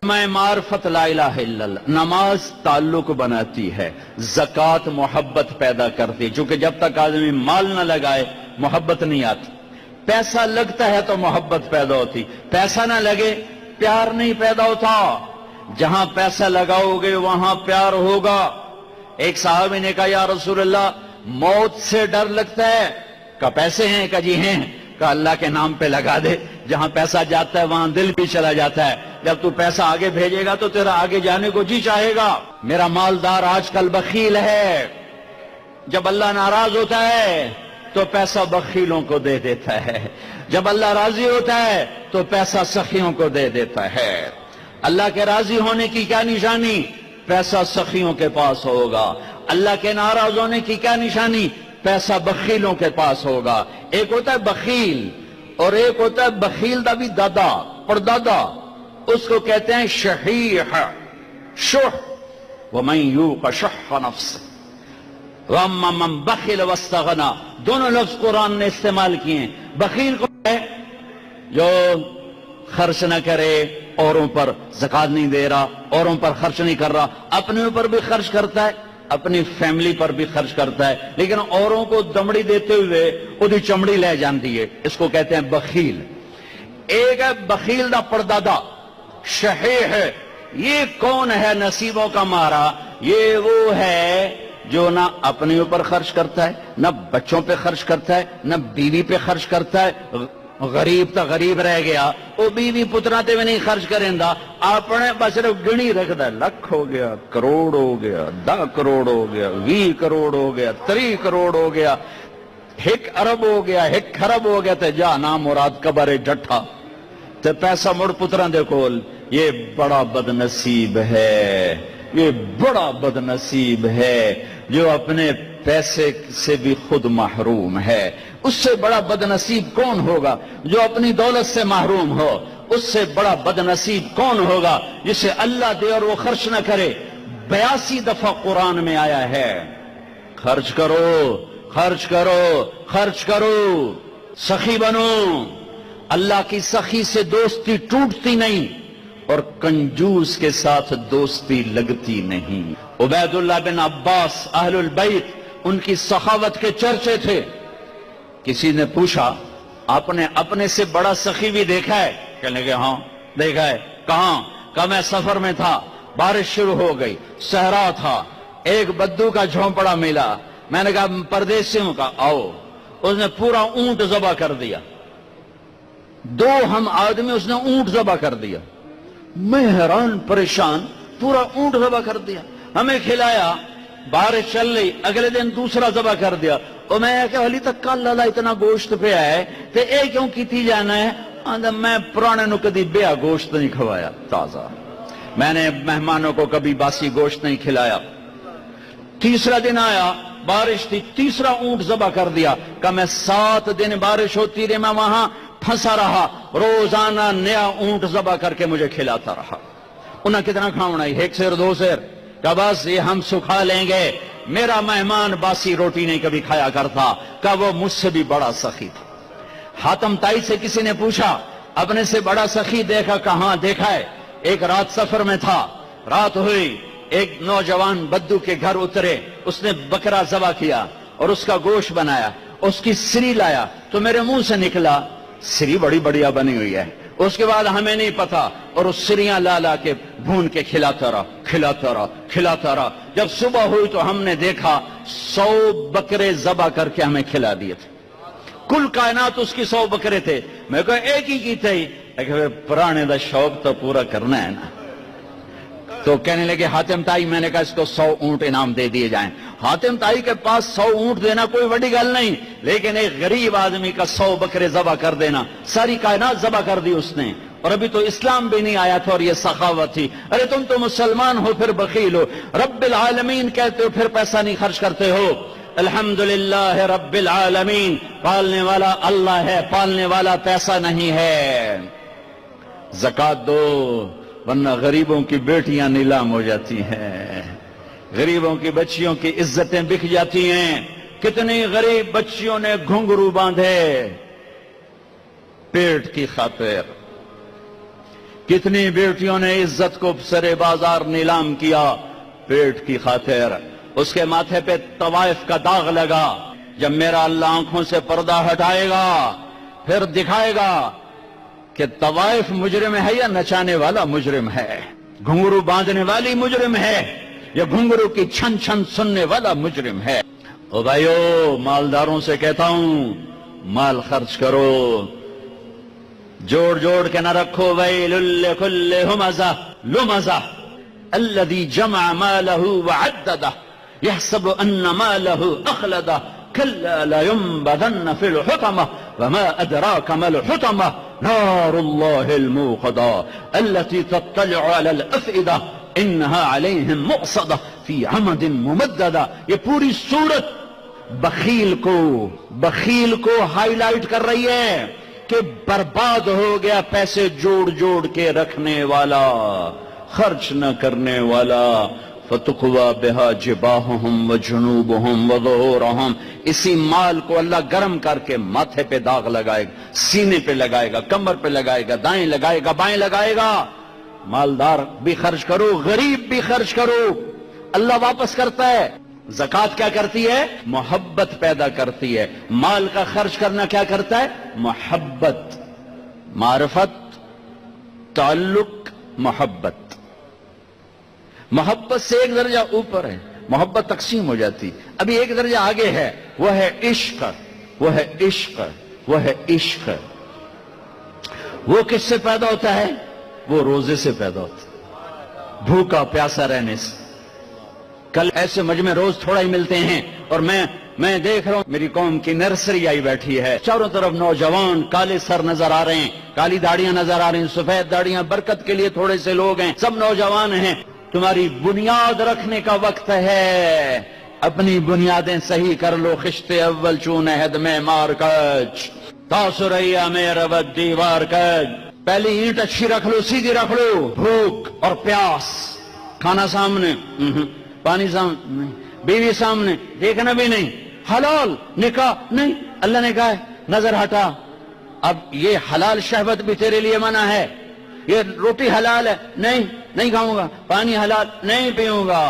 میں معرفت لا الہ الا اللہ، نماز تعلق بناتی ہے، زکوٰۃ محبت پیدا کرتی ہے، چونکہ جب تک آدمی مال نہ لگائے محبت نہیں آتی، پیسہ لگتا ہے تو محبت پیدا ہوتی، پیسہ نہ لگے پیار نہیں پیدا ہوتا، جہاں پیسہ لگاؤ گے وہاں پیار ہوگا۔ ایک صحابی نے کہا یا رسول اللہ موت سے ڈر لگتا ہے، کہا پیسے ہیں؟ کہا جی ہیں۔ کہا اللہ کے نام پہ لگا دے، جہاں پیسہ جاتا ہے وہاں دل بھی چلا جاتا ہے، جب تو پیسہ آگے بھیجے گا تو تیرا آگے جانے کو جی چاہے گا۔ میرا مالدار آج کل بخیل ہے، جب اللہ ناراض ہوتا ہے تو پیسہ بخیلوں کو دے دیتا ہے، جب اللہ راضی ہوتا ہے تو پیسہ سخیوں کو دے دیتا ہے۔ اللہ کے راضی ہونے کی کیا نشانی؟ پیسہ سخیوں کے پاس ہوگا۔ اللہ کے ناراض ہونے کی کیا نشانی؟ پیسہ بخیلوں کے پاس ہوگا۔ ایک ہوتا ہے بخیل اور ایک ہوتا ہے بخیل دا بھی دادا اور دادا، اس کو کہتے ہیں شحیح، شح، وَمَن یوق شح نفسہ وَأَمَّا مَن بَخِلَ وَاسْتَغْنَى، دونوں لفظ قرآن نے استعمال کیے ہیں۔ بخیل کو ہے جو خرچ نہ کرے، اوروں پر زکوٰۃ نہیں دے رہا، اوروں پر خرچ نہیں کر رہا، اپنے اوپر بھی خرچ کرتا ہے، اپنی فیملی پر بھی خرچ کرتا ہے، لیکن اوروں کو دمڑی دیتے ہوئے وہ چمڑی لے جاندی ہے، اس کو کہتے ہیں بخیل۔ ایک ہے بخیل دا پردادا، شحیح ہے۔ یہ کون ہے نصیبوں کا مارا؟ یہ وہ ہے جو نہ اپنے اوپر خرچ کرتا ہے، نہ بچوں پہ خرچ کرتا ہے، نہ بیوی پہ خرچ کرتا ہے۔ غریب تا غریب رہ گیا، وہ بیوی پترا تے بھی نہیں خرچ کریں دا، اپنے بس صرف گنی رکھدا ہے، لاکھ ہو گیا، کروڑ ہو گیا، 10 کروڑ ہو گیا، 20 کروڑ ہو گیا، 30 کروڑ ہو گیا، 1 ارب ہو گیا، 1 خرب ہو گیا، تے جا نام مراد قبر جٹھا تے پیسہ مڑ پترا دے کول۔ یہ بڑا بد نصیب ہے، یہ بڑا بد نصیب ہے جو اپنے پیسے سے بھی خود محروم ہے۔ اس سے بڑا بد نصیب کون ہوگا جو اپنی دولت سے محروم ہو؟ اس سے بڑا بد نصیب کون ہوگا جسے اللہ دے اور وہ خرچ نہ کرے؟ 82 دفعہ قرآن میں آیا ہے خرچ کرو، خرچ کرو، خرچ کرو، سخی بنو۔ اللہ کی سخی سے دوستی ٹوٹتی نہیں اور کنجوس کے ساتھ دوستی لگتی نہیں۔ عبید اللہ بن عباس اہل البیت، ان کی سخاوت کے چرچے تھے۔ کسی نے پوچھا آپ نے اپنے سے بڑا سخی بھی دیکھا ہے؟ کہنے لگے ہاں دیکھا ہے۔ کہاں؟ کہا میں سفر میں تھا، بارش شروع ہو گئی، صحرا تھا، ایک بدو کا جھونپڑا ملا، میں نے کہا پردیسیوں کا آؤ، اس نے پورا اونٹ ذبح کر دیا، 2 ہم آدمی اس نے اونٹ ذبح کر دیا۔ میں حیران پریشان، پورا اونٹ ذبح کر دیا، ہمیں کھلایا، بارش چل رہی، اگلے دن دوسرا ذبح کر دیا۔ اور میں کہ حالی تک کل اللہ اتنا گوشت پہ آئے تے اے کیوں کیتی جانا ہے؟ میں پرانے نو کدی بیا گوشت نہیں کھوایا تازہ، میں نے مہمانوں کو کبھی باسی گوشت نہیں کھلایا۔ تیسرا دن آیا، بارش تھی، تیسرا اونٹ ذبح کر دیا۔ کہ میں 7 دن بارش ہوتی رہی، میں وہاں پھنسا رہا، روزانہ نیا اونٹ ذبح کر کے مجھے کھلاتا رہا۔ انہیں کتنا کھاؤنا ہے؟ 1 سیر 2 سیر، کہ بس یہ ہم سکھا لیں گے۔ میرا مہمان باسی روٹی نہیں کبھی کھایا کرتا، کہ وہ مجھ سے بھی بڑا سخی تھا۔ حاتم تائی سے کسی نے پوچھا اپنے سے بڑا سخی دیکھا؟ کہاں دیکھا ہے؟ ایک رات سفر میں تھا، رات ہوئی، ایک نوجوان بدو کے گھر اترے، اس نے بکرا ذبح کیا اور اس کا گوشت بنایا، اس کی سری لایا تو میرے منہ سے نکلا سری بڑی بڑھیا بنی ہوئی ہے۔ اس کے بعد ہمیں نہیں پتا، اور اس سریاں لا لا کے بھون کے کھلاتا رہا، کھلاتا رہا، کھلاتا رہا۔ جب صبح ہوئی تو ہم نے دیکھا 100 بکرے ذبح کر کے ہمیں کھلا دیے تھے۔ کل کائنات اس کی 100 بکرے تھے، میں کہا ایک ہی کی تھی، لیکن پرانے دا شوق تو پورا کرنا ہے نا۔ تو کہنے لگے حاتم تائی، میں نے کہا اس کو 100 اونٹ انعام دے دیے جائیں۔ حاتم تائی کے پاس 100 اونٹ دینا کوئی بڑی گل نہیں، لیکن ایک غریب آدمی کا 100 بکرے ذبح کر دینا، ساری کائنات ذبح کر دی اس نے۔ اور ابھی تو اسلام بھی نہیں آیا تھا اور یہ سخاوت تھی۔ ارے تم تو مسلمان ہو پھر بخیل ہو، رب العالمین کہتے ہو پھر پیسہ نہیں خرچ کرتے ہو۔ الحمدللہ رب العالمین، پالنے والا اللہ ہے، پالنے والا پیسہ نہیں ہے۔ زکوٰۃ دو ورنہ غریبوں کی بیٹیاں نیلام ہو جاتی ہیں، غریبوں کی بچیوں کی عزتیں بک جاتی ہیں۔ کتنی غریب بچیوں نے گھنگرو باندھے پیٹ کی خاطر، کتنی بیٹیوں نے عزت کو سرے بازار نیلام کیا پیٹ کی خاطر، اس کے ماتھے پہ طوائف کا داغ لگا. جب میرا اللہ آنکھوں سے پردہ ہٹائے گا پھر دکھائے گا کہ طوائف مجرم ہے یا نچانے والا مجرم ہے، گھنگرو باندھنے والی مجرم ہے یا گھنگرو کی چھن چھن سننے والا مجرم ہے. او بھائیو، مالداروں سے کہتا ہوں مال خرچ کرو، جوڑ جوڑ کے نہ رکھو. ویل لکل ہمزہ لمزہ الذی جمع مالہ وعددہ یحسب ان مالہ اخلدہ کلا لینبذن فی الحطمہ وما ادراک ما الحطمہ نار اللہ الموقدہ التي تطلع على الافئدہ انہا علیہم مؤصدہ فی عمد ممددہ. یہ پوری صورت بخیل کو ہائی لائٹ کر رہی ہے کہ برباد ہو گیا پیسے جوڑ جوڑ کے رکھنے والا، خرچ نہ کرنے والا. فَتُقْوَى بِهَا جِبَاهُهُمْ وَجُنُوبُهُمْ وَظُهُورُهُمْ. اسی مال کو اللہ گرم کر کے ماتھے پہ داغ لگائے گا، سینے پہ لگائے گا، کمر پہ لگائے گا، دائیں لگائے گا، بائیں لگائے گا. مالدار بھی خرچ کرو، غریب بھی خرچ کرو، اللہ واپس کرتا ہے. زکوٰۃ کیا کرتی ہے؟ محبت پیدا کرتی ہے. مال کا خرچ کرنا کیا کرتا ہے؟ محبت، معرفت، تعلق، محبت. محبت سے ایک درجہ اوپر ہے، محبت تقسیم ہو جاتی. ابھی ایک درجہ آگے ہے، وہ ہے عشق. وہ ہے عشق، وہ ہے عشق. وہ کس سے پیدا ہوتا ہے؟ وہ روزے سے پیدا ہوتا ہے، بھوکا پیاسا رہنے سے. کل ایسے مجمع روز تھوڑا ہی ملتے ہیں اور میں دیکھ رہا ہوں میری قوم کی نرسری آئی بیٹھی ہے، چاروں طرف نوجوان کالے سر نظر آ رہے ہیں، کالی داڑیاں نظر آ رہی ہیں، سفید داڑیاں. برکت کے لیے تھوڑے سے لوگ ہیں، سب نوجوان ہیں. تمہاری بنیاد رکھنے کا وقت ہے، اپنی بنیادیں صحیح کر لو. خشت اول چون عہد میں مار کج تاثریا میں ربت دیوار کج. پہلی اینٹ اچھی رکھ لو، سیدھی رکھ لو. بھوک اور پیاس، کھانا سامنے، پانی سامنے، بیوی سامنے، دیکھنا بھی نہیں، حلال نکاح نہیں، اللہ نے کہا ہے نظر ہٹا. اب یہ حلال شہوت بھی تیرے لیے منع ہے. یہ روٹی حلال ہے، نہیں کھاؤں گا. پانی حلال، نہیں پیوں گا.